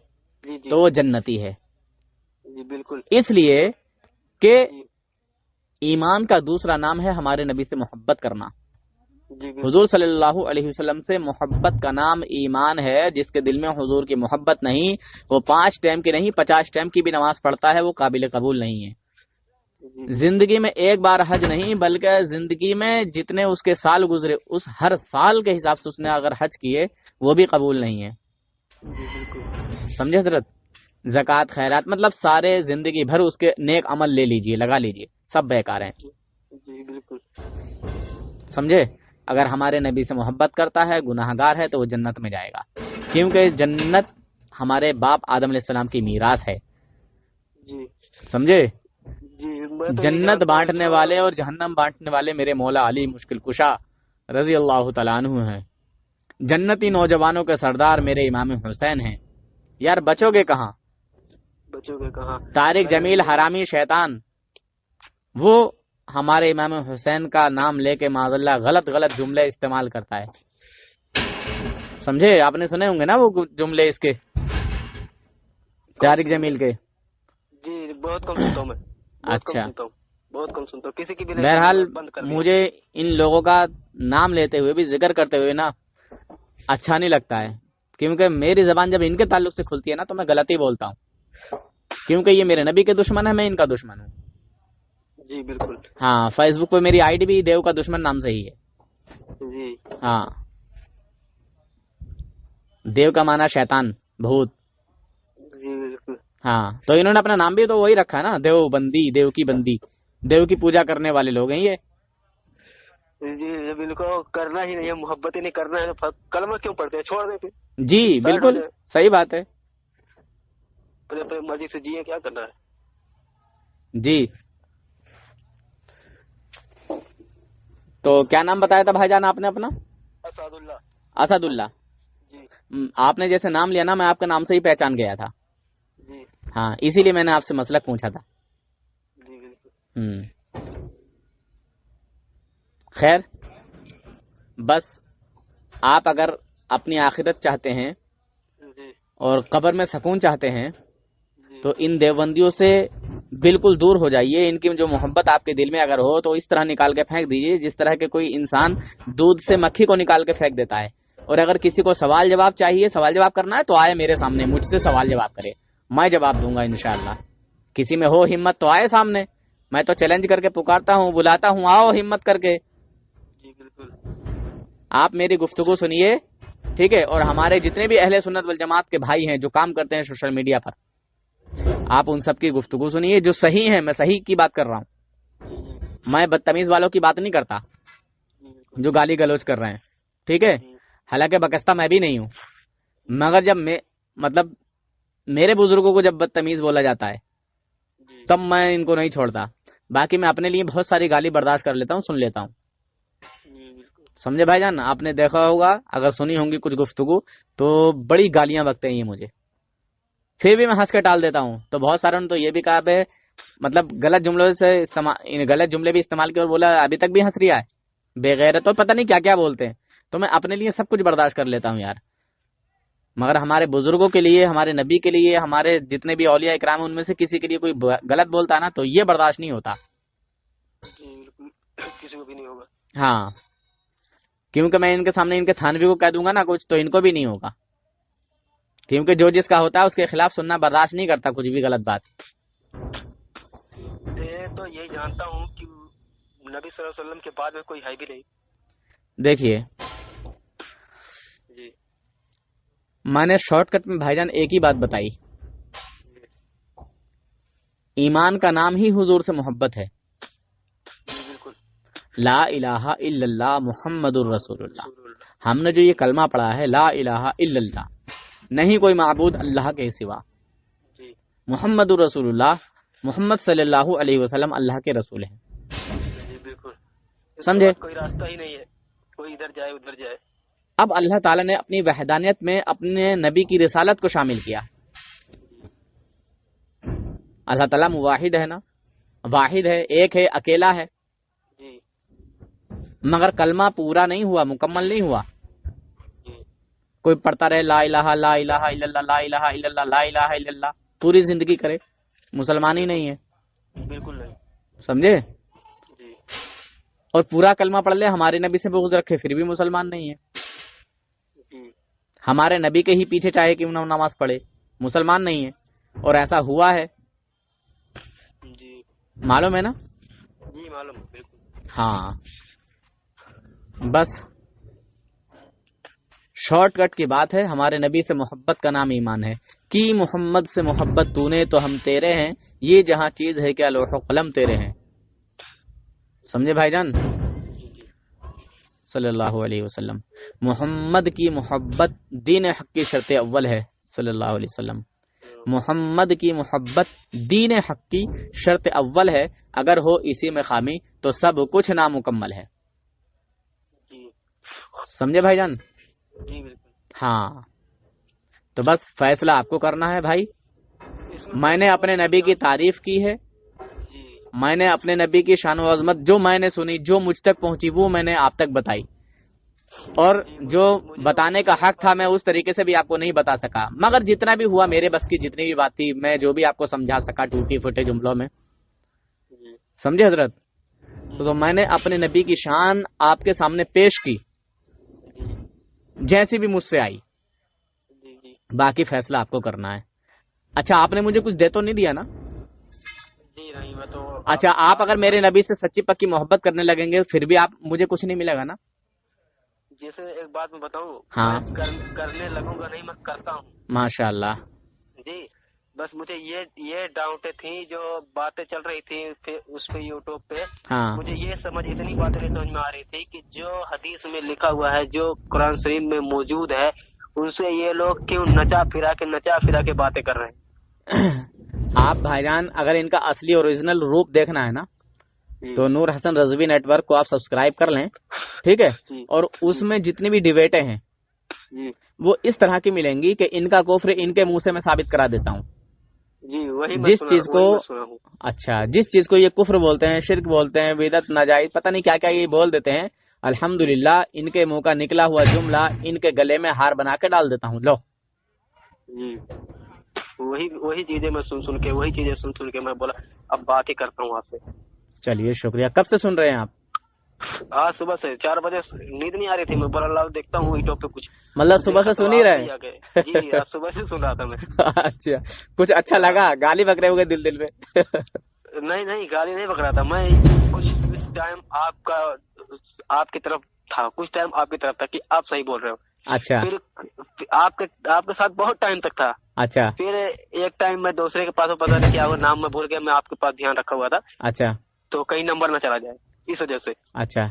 تو وہ جنتی ہے.
جی بالکل.
اس لیے کہ ایمان کا دوسرا نام ہے ہمارے نبی سے محبت کرنا.
جی
حضور صلی اللہ علیہ وسلم سے محبت کا نام ایمان ہے. جس کے دل میں حضور کی محبت نہیں، وہ 5 ٹائم کی نہیں 50 ٹائم کی بھی نماز پڑھتا ہے، وہ قابل قبول نہیں ہے. زندگی میں ایک بار حج نہیں بلکہ زندگی میں جتنے اس کے سال گزرے اس ہر سال کے حساب سے اس نے اگر حج کیے وہ بھی قبول نہیں ہے. سمجھے حضرت؟ زکوٰۃ خیرات مطلب سارے زندگی بھر اس کے نیک عمل لے لیجئے، لگا لیجئے، سب بیکار ہیں.
جی بالکل.
سمجھے؟ اگر ہمارے نبی سے محبت کرتا ہے، گناہ گار ہے، تو وہ جنت میں جائے گا، کیونکہ جنت ہمارے باپ آدم علیہ السلام کی میراث ہے.
جی
سمجھے؟
جی میں تو
جنت بانٹنے والے اور جہنم بانٹنے والے میرے مولا علی مشکل کشا رضی اللہ تعالیٰ عنہ ہیں. جنتی نوجوانوں کے سردار میرے امام حسین ہیں. یار بچو گے کہاں؟
بچوں کے کہاں.
طارق جمیل حرامی شیطان وہ ہمارے امام حسین کا نام لے کے معاذ اللہ غلط جملے استعمال کرتا ہے. سمجھے؟ آپ نے سنے ہوں گے نا وہ جملے اس کے طارق جمیل کے.
جی بہت کم سنتا ہوں میں.
اچھا
بہت کم سنتا ہوں کسی کی بھی.
بہرحال مجھے ان لوگوں کا نام لیتے ہوئے بھی ذکر کرتے ہوئے نا اچھا نہیں لگتا ہے، کیونکہ میری زبان جب ان کے تعلق سے کھلتی ہے نا تو میں غلط ہی بولتا ہوں، کیونکہ یہ میرے نبی کے دشمن ہے، میں ان کا دشمن ہوں.
جی بالکل.
ہاں فیس بک پہ میری آئی ڈی بھی دیو کا دشمن نام سے ہی ہے.
جی
ہاں دیو کا معنی شیطان، بھوت.
جی بالکل.
ہاں تو انہوں نے اپنا نام بھی تو وہی رکھا ہے نا، دیو بندی، دیو کی بندی، دیو کی پوجا کرنے والے لوگ ہیں یہ.
جی جب ان کو کرنا ہی نہیں ہے، محبت ہی نہیں کرنا ہے تو کلمہ کیوں پڑھتے ہیں؟ چھوڑ دیتے.
جی بالکل صحیح بات ہے.
اپنے مرضی سے جیے، کیا کرنا ہے.
جی تو کیا نام بتایا تھا بھائی جان آپ نے اپنا؟
اسد اللہ.
اسد اللہ.
جی
آپ نے جیسے نام لیا نا میں آپ کا نام سے ہی پہچان گیا تھا.
جی
ہاں اسی لیے میں نے آپ سے مسلک پوچھا تھا.
جی بالکل.
خیر بس آپ اگر اپنی آخرت چاہتے ہیں
جی
اور قبر میں سکون چاہتے ہیں
جی
تو ان دیوبندیوں سے بالکل دور ہو جائیے. ان کی جو محبت آپ کے دل میں اگر ہو تو اس طرح نکال کے پھینک دیجیے جس طرح کے کوئی انسان دودھ سے مکھی کو نکال کے پھینک دیتا ہے. اور اگر کسی کو سوال جواب چاہیے، سوال جواب کرنا ہے تو آئے میرے سامنے، مجھ سے سوال جواب کرے، میں جواب دوں گا انشاءاللہ. کسی میں ہو ہمت تو آئے سامنے، میں تو چیلنج کر کے پکارتا ہوں، بلاتا ہوں، آؤ ہمت کر کے.
جی بالکل.
آپ میری گفتگو سنیے، ٹھیک ہے؟ اور ہمارے جتنے بھی اہل سنت والجماعت کے بھائی ہیں جو کام کرتے ہیں سوشل میڈیا پر، آپ ان سب کی گفتگو سنیے جو صحیح ہے. میں صحیح کی بات کر رہا ہوں، میں بدتمیز والوں کی بات نہیں کرتا جو گالی گلوچ کر رہے ہیں، ٹھیک ہے؟ حالانکہ بکستہ میں بھی نہیں ہوں، مگر جب مطلب میرے بزرگوں کو جب بدتمیز بولا جاتا ہے تب میں ان کو نہیں چھوڑتا. باقی میں اپنے لیے بہت ساری گالی برداشت کر لیتا ہوں، سن لیتا ہوں. سمجھے بھائی جان؟ آپ نے دیکھا ہوگا اگر سنی ہوں گی کچھ گفتگو تو بڑی گالیاں بکتے ہیں یہ مجھے، پھر بھی میں ہنس کے ٹال دیتا ہوں. تو بہت ساروں نے تو یہ بھی کہا ہے مطلب غلط جملے بھی استعمال کیے اور بولا ابھی تک بھی ہنس رہا ہے بے غیرت، تو پتہ نہیں کیا کیا بولتے ہیں. تو میں اپنے لیے سب کچھ برداشت کر لیتا ہوں یار، مگر ہمارے بزرگوں کے لیے، ہمارے نبی کے لیے، ہمارے جتنے بھی اولیاء اکرام ان میں سے کسی کے لیے کوئی غلط بولتا ہے نا تو یہ برداشت نہیں ہوتا.
کسی کو بھی نہیں ہوگا.
ہاں کیونکہ میں ان کے سامنے ان کے تھانوی کو کہہ دوں گا نا کچھ تو ان کو بھی نہیں ہوگا، کیونکہ جو جس کا ہوتا ہے اس کے خلاف سننا برداشت نہیں کرتا کچھ بھی غلط بات.
تو یہی جانتا ہوں کہ نبی صلی اللہ علیہ وسلم کے بعد میں کوئی ہے بھی نہیں.
دیکھیے
جی
میں نے شارٹ کٹ میں بھائی جان ایک ہی بات بتائی، ایمان کا نام ہی حضور سے محبت ہے.
بالکل.
لا الہ الا اللہ محمد الرسول اللہ. ہم نے جو یہ کلمہ پڑھا ہے لا الہ الا اللہ، نہیں کوئی معبود اللہ کے سوا، محمد الرسول اللہ، محمد صلی اللہ علیہ وسلم اللہ کے رسول ہیں.
بالکل.
سمجھے؟
کوئی راستہ ہی نہیں ہے، کوئی ادھر جائے ادھر جائے.
اب اللہ تعالیٰ نے اپنی وحدانیت میں اپنے نبی کی رسالت کو شامل کیا. اللہ تعالیٰ واحد ہے نا، واحد ہے، ایک ہے، اکیلا ہے، مگر کلمہ پورا نہیں ہوا، مکمل نہیں ہوا. کوئی پڑھتا رہے لا الہ لا الہ الا اللہ لا الہ الا اللہ لا الہ الا اللہ پوری زندگی کرے، مسلمان ہی نہیں ہے.
بالکل نہیں.
سمجھے؟ اور پورا کلمہ پڑھ لے، ہمارے نبی سے بغض رکھے، پھر بھی مسلمان نہیں ہے.
جی
ہمارے نبی کے ہی پیچھے چاہے کیوں نہ نماز پڑھے، مسلمان نہیں ہے. اور ایسا ہوا ہے،
جی
معلوم ہے نا.
جی معلوم ہے بالکل.
ہاں بس شارٹ کٹ کی بات ہے، ہمارے نبی سے محبت کا نام ایمان ہے. کی محمد سے محبت تو نے تو ہم تیرے ہیں، یہ جہاں چیز ہے کیا لوح و قلم تیرے ہیں. سمجھے بھائی جان؟
جی جی
صلی اللہ علیہ وسلم. محمد کی محبت دین حق کی شرط اول ہے. صلی اللہ علیہ وسلم. محمد کی محبت دین حق کی شرط اول ہے، اگر ہو اسی میں خامی تو سب کچھ نامکمل ہے.
جی
سمجھے بھائی جان؟
جی بالکل.
ہاں تو بس فیصلہ آپ کو کرنا ہے بھائی.
اس
میں نے اپنے نبی کی تعریف کی ہے،
جی
میں نے اپنے نبی کی شان و عظمت جو میں نے سنی، جو مجھ تک پہنچی، وہ میں نے آپ تک بتائی. اور جو بتانے کا حق تھا میں اس طریقے سے بھی آپ کو نہیں بتا سکا، مگر جتنا بھی ہوا میرے بس کی جتنی بھی بات تھی میں جو بھی آپ کو سمجھا سکا ٹوٹی پھوٹے جملوں میں.
جی
سمجھے حضرت؟ تو میں نے اپنے نبی کی شان آپ کے سامنے پیش کی
جی
جیسی بھی مجھ سے آئی.
جی جی
باقی فیصلہ آپ کو کرنا ہے. اچھا آپ نے مجھے کچھ دے تو نہیں دیا نا؟
جی نہیں میں تو
اچھا آپ اگر میرے نبی سے سچی پکی محبت کرنے لگیں گے پھر بھی آپ مجھے کچھ نہیں ملے گا نا؟
جیسے ایک بات میں بتاؤں،
ہاں
میں کرنے لگوں گا نہیں، میں کرتا ہوں.
ماشاء اللہ.
جی بس مجھے یہ ڈاؤٹیں تھیں جو باتیں چل رہی تھی اس پہ یوٹیوب پہ.
ہاں
مجھے یہ اتنی باتیں نہیں سمجھ میں آ رہی تھی کہ جو حدیث میں لکھا ہوا ہے، جو قرآن شریف میں موجود ہے، ان سے یہ لوگ کیوں نچا پھرا کے باتیں کر رہے ہیں.
آپ بھائی جان اگر ان کا اصلی اوریجنل روپ دیکھنا ہے نا
جی
تو نور حسن رضوی نیٹ ورک کو آپ سبسکرائب کر لیں، ٹھیک ہے؟
جی
اور اس میں جتنی بھی ڈیبیٹیں ہیں
جی
وہ اس طرح کی ملیں گی کہ ان کا کفر ان کے منہ سے میں ثابت کرا دیتا ہوں.
جی وہی
جس چیز کو
میں سنا ہوں.
اچھا جس چیز کو یہ کفر بولتے ہیں، شرک بولتے ہیں، بدعت، ناجائز، پتہ نہیں کیا کیا یہ بول دیتے ہیں، الحمدللہ ان کے منہ کا نکلا ہوا جملہ ان کے گلے میں ہار بنا کے ڈال دیتا ہوں. لو
جی وہی چیزیں میں سن کے میں بولا اب بات ہی کرتا ہوں آپ سے.
چلیے شکریہ. کب سے سن رہے ہیں آپ؟
آج صبح سے 4 بجے نیند نہیں آ رہی تھی، میں بولا لاؤ دیکھتا ہوں یوٹیوب پہ کچھ.
مطلب صبح سے سن ہی رہے؟
جی آج صبح سے سن رہا تھا میں.
اچھا کچھ اچھا لگا؟ گالی بکرے ہوئے دل میں؟
نہیں گالی نہیں پکڑا تھا میں. کچھ ٹائم آپ کی طرف تھا، کچھ ٹائم آپ کی طرف تھا کہ آپ صحیح بول رہے ہو.
اچھا
پھر آپ کے ساتھ بہت ٹائم تک تھا.
اچھا
پھر ایک ٹائم میں دوسرے کے پاس، پتا نہیں کیا وہ نام میں بھول گیا، میں آپ کے پاس دھیان رکھا ہوا تھا
اچھا
تو کہیں نمبر نہ چلا جائے اس وجہ سے.
اچھا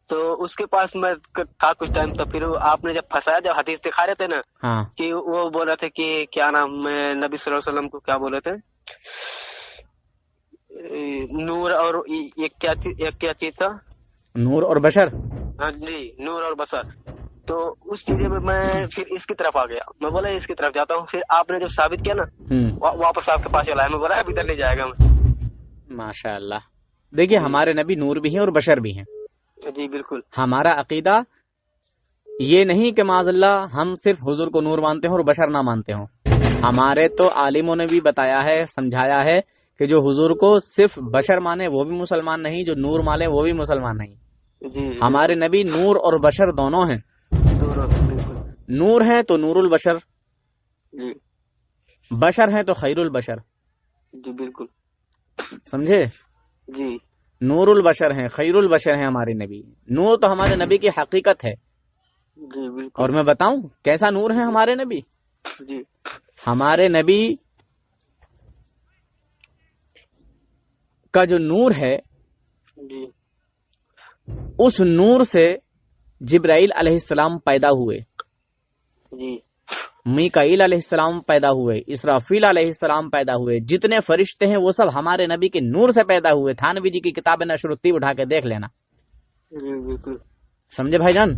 تو اس کے پاس میں تھا کچھ ٹائم. تو پھر آپ نے جب پھنسایا، جب حدیث دکھا رہے تھے نا
ہاں
کہ وہ بول رہے تھے کہ کیا نام میں نبی صلی اللہ علیہ وسلم کو کیا بولے تھے، نور اور ایک کیا چیز تھا،
نور اور بشر.
ہاں جی نور اور بصر. تو اس چیز میں پھر اس کی طرف آ گیا، میں بولا اس کی طرف جاتا ہوں. پھر آپ نے جب ثابت کیا نا واپس آپ کے پاس چلا ہے، میں بولا اب ادھر نہیں جائے گا میں.
ماشاء اللہ. دیکھیے ہمارے نبی نور بھی ہیں اور بشر بھی ہیں.
جی بالکل.
ہمارا عقیدہ یہ نہیں کہ معاذ اللہ ہم صرف حضور کو نور مانتے ہوں اور بشر نہ مانتے ہوں. ہمارے تو عالموں نے بھی بتایا ہے، سمجھایا ہے کہ جو حضور کو صرف بشر مانے وہ بھی مسلمان نہیں، جو نور مانے وہ بھی مسلمان نہیں.
جی
ہمارے نبی نور اور بشر دونوں ہیں. نور ہیں تو نور البشر،
جی
بشر ہیں تو خیر البشر.
جی بالکل.
سمجھے؟
جی
نور البشر ہیں، خیر البشر ہیں ہمارے نبی. نور تو ہمارے نبی کی حقیقت ہے.
جی بالکل.
اور میں بتاؤں کیسا نور ہے ہمارے نبی؟
جی
ہمارے نبی کا جو نور ہے
جی
اس نور سے جبرائیل علیہ السلام پیدا ہوئے،
جی
میکائیل علیہ السلام پیدا ہوئے، اسرافیل علیہ السلام پیدا ہوئے. جتنے فرشتے ہیں وہ سب ہمارے نبی کے نور سے پیدا ہوئے. تھانوی جی کی کتاب نشر الطیب اٹھا کے دیکھ لینا.
جی بالکل.
سمجھے بھائی جان؟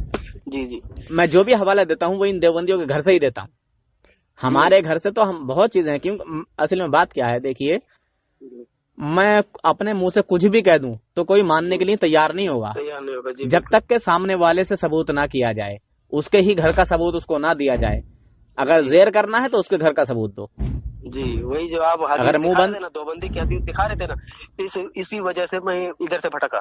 جی جی
میں جو بھی حوالہ دیتا ہوں وہ ان دیوبندیوں کے گھر سے ہی دیتا ہوں. ہمارے گھر سے تو ہم بہت چیزیں ہیں. کیوں اصل میں بات کیا ہے، دیکھیے میں اپنے منہ سے کچھ بھی کہہ دوں تو کوئی ماننے کے لیے تیار نہیں ہوگا
تیار نہیں ہوگا. جی
جب تک کہ سامنے والے سے ثبوت نہ کیا جائے، اس کے ہی گھر کا ثبوت اس کو نہ دیا جائے. اگر زیر کرنا ہے تو اس کے گھر کا ثبوت دو.
جی وہی جو آپ
اگر منہ بند
دو بندی کی حدیث دکھا رہے تھے نا، اسی وجہ سے میں ادھر سے بھٹکا.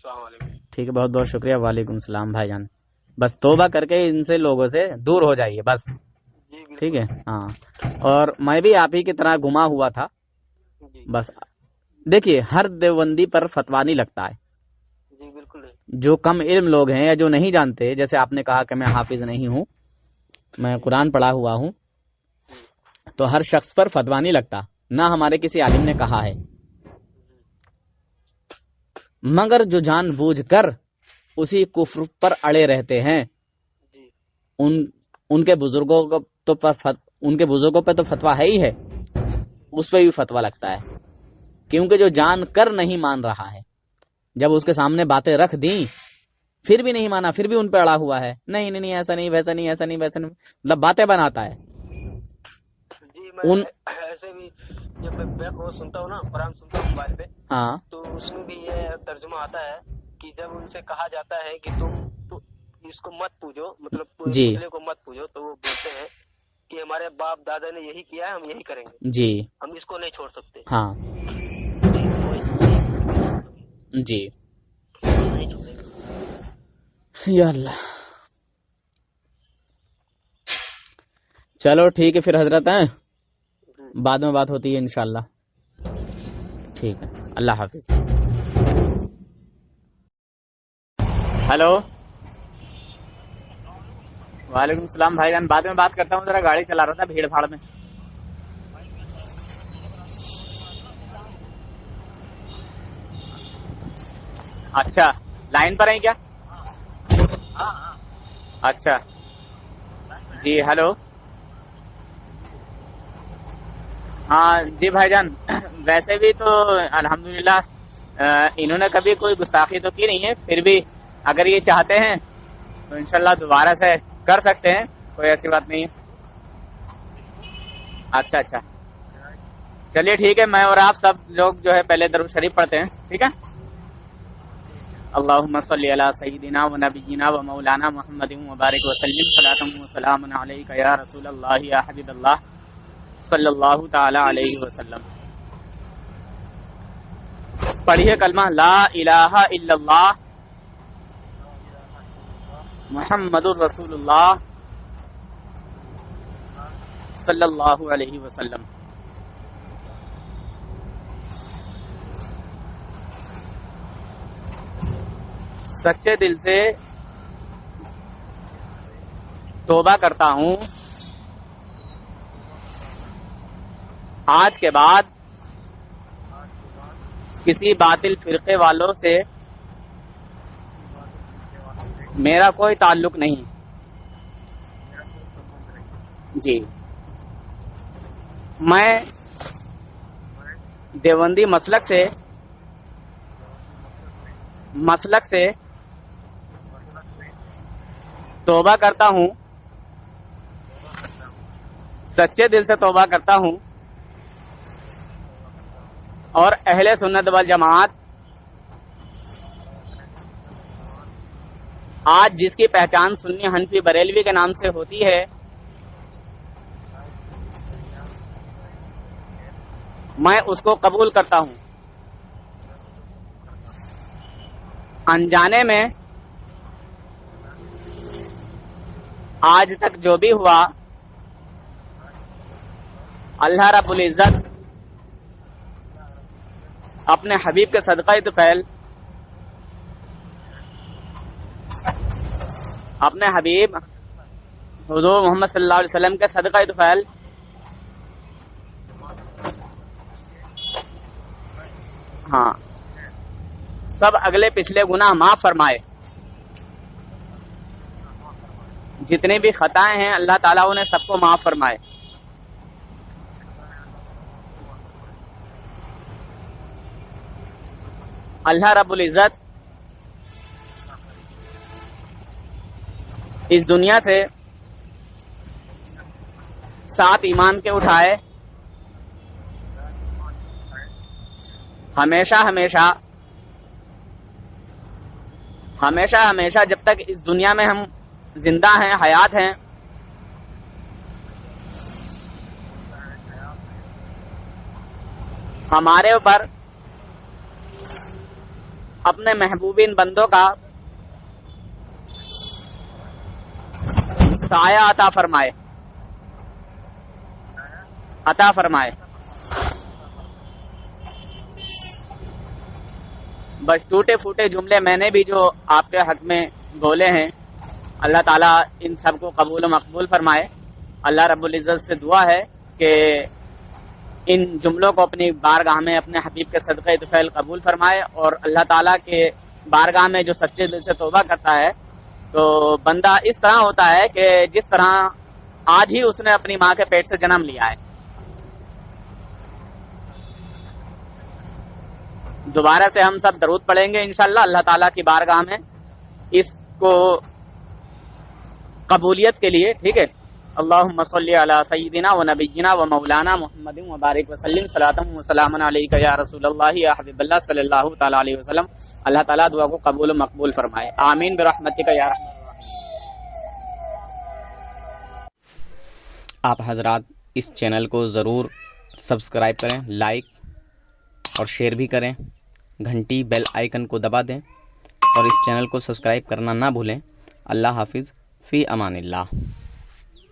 السلام علیکم.
ٹھیک ہے، بہت بہت شکریہ. وعلیکم السلام بھائی جان. بس توبہ کر کے ان سے لوگوں سے دور ہو جائیے بس.
جی بالکل.
ٹھیک ہے. ہاں، اور میں بھی آپ ہی کی طرح گما ہوا تھا.
جی
بس دیکھیے، ہر دیوبندی پر فتوا نہیں لگتا ہے.
جی بالکل ہے.
جو کم علم لوگ ہیں یا جو نہیں جانتے، جیسے آپ نے کہا کہ میں حافظ نہیں ہوں، میں قرآن پڑھا ہوا ہوں، تو ہر شخص پر فتوا نہیں لگتا، نہ ہمارے کسی عالم نے کہا ہے. مگر جو جان بوجھ کر اسی کفر پر اڑے رہتے ہیں،
جی
ان کے بزرگوں کو تو ان کے بزرگوں پہ تو فتوا ہے ہی ہے، اس پہ بھی فتوا لگتا ہے. کیونکہ جو جان کر نہیں مان رہا ہے، جب اس کے سامنے باتیں رکھ دیں پھر بھی نہیں مانا، پھر بھی ان پہ اڑا ہوا ہے، نہیں نہیں ایسا نہیں، ویسا نہیں، ایسا نہیں ویسا نہیں، مطلب باتیں بناتا ہے.
جی میں ایسے بھی جب میں بیک وہ سنتا ہوں نا، قرآن سنتا ہوں موبائل پہ،
ہاں
تو اس میں بھی یہ ترجمہ آتا ہے کہ جب ان سے کہا جاتا ہے کہ تم اس کو مت پوجو، مطلب
جی
پتلے کو مت پوجو، تو وہ بولتے ہیں کہ ہمارے باپ دادا نے یہی کیا ہے، ہم یہی کریں گے،
جی
ہم اس کو نہیں چھوڑ سکتے.
ہاں جی.
نہیں چھوڑیں گے.
یا اللہ. چلو ٹھیک ہے پھر حضرت ہیں، بعد میں بات ہوتی ہے انشاءاللہ. ٹھیک ہے، اللہ حافظ. ہلو، وعلیکم السلام بھائی جان. بعد میں بات کرتا ہوں، ذرا گاڑی چلا رہا تھا بھیڑ بھاڑ میں. اچھا، لائن پر ہیں کیا؟ اچھا جی. ہلو، ہاں جی بھائی جان. ویسے بھی تو الحمدللہ انہوں نے کبھی کوئی گستاخی تو کی نہیں ہے، پھر بھی اگر یہ چاہتے ہیں تو انشاءاللہ دوبارہ سے کر سکتے ہیں، کوئی ایسی بات نہیں ہے. اچھا اچھا، چلیے ٹھیک ہے. میں اور آپ سب لوگ جو ہے پہلے درود شریف پڑھتے ہیں. ٹھیک ہے. اللہم صلی علی سیدنا و نبینا و مولانا محمد مبارک وسلم صلاۃ و سلام علیک یا رسول اللہ یا حبیب اللہ صلی اللہ تعالی علیہ وسلم. پڑھیے کلمہ لا الہ الا اللہ محمد الرسول اللہ صلی اللہ علیہ وسلم. سچے دل سے توبہ کرتا ہوں، آج کے بعد کسی باطل فرقے والوں سے میرا کوئی تعلق نہیں. جی، میں دیوبندی مسلک سے توبہ کرتا ہوں، سچے دل سے توبہ کرتا ہوں، اور اہل سنت والجماعت آج جس کی پہچان سنی حنفی بریلوی کے نام سے ہوتی ہے، میں اس کو قبول کرتا ہوں. انجانے میں آج تک جو بھی ہوا، اللہ رب العزت اپنے حبیب کے صدقہ طفیل، اپنے حبیب حضور محمد صلی اللہ علیہ وسلم کے صدقہ طفیل ہاں سب اگلے پچھلے گناہ معاف فرمائے. جتنے بھی خطائیں ہیں اللہ تعالیٰ انہیں سب کو معاف فرمائے. اللہ رب العزت اس دنیا سے 7 ایمان کے اٹھائے، ہمیشہ ہمیشہ جب تک اس دنیا میں ہم زندہ ہیں، حیات ہیں، ہمارے اوپر اپنے محبوبین بندوں کا سایہ عطا فرمائے، عطا فرمائے۔ بس ٹوٹے پھوٹے جملے میں نے بھی جو آپ کے حق میں بولے ہیں، اللہ تعالیٰ ان سب کو قبول و مقبول فرمائے۔ اللہ رب العزت سے دعا ہے کہ ان جملوں کو اپنی بارگاہ میں اپنے حبیب کے صدقے طفیل قبول فرمائے، اور اللہ تعالیٰ کے بارگاہ میں جو سچے دل سے توبہ کرتا ہے تو بندہ اس طرح ہوتا ہے کہ جس طرح آج ہی اس نے اپنی ماں کے پیٹ سے جنم لیا ہے۔ دوبارہ سے ہم سب درود پڑھیں گے انشاءاللہ اللہ تعالیٰ کی بارگاہ میں اس کو قبولیت کے لیے، ٹھیک ہے۔ اللہم صلی علی سیدنا و نبینا و مولانا محمد مبارک وسلم صلاۃ و سلام علیک یا رسول اللہ یا حبیب اللہ صلی اللہ تعالی علیہ وسلم۔ اللہ تعالیٰ دعا کو قبول و مقبول فرمائے، آمین برحمتک یا رحمت الرحیم۔ آپ حضرات اس چینل کو ضرور سبسکرائب کریں، لائک اور شیئر بھی کریں، گھنٹی بیل آئیکن کو دبا دیں اور اس چینل کو سبسکرائب کرنا نہ بھولیں۔ اللہ حافظ، فی امان اللہ۔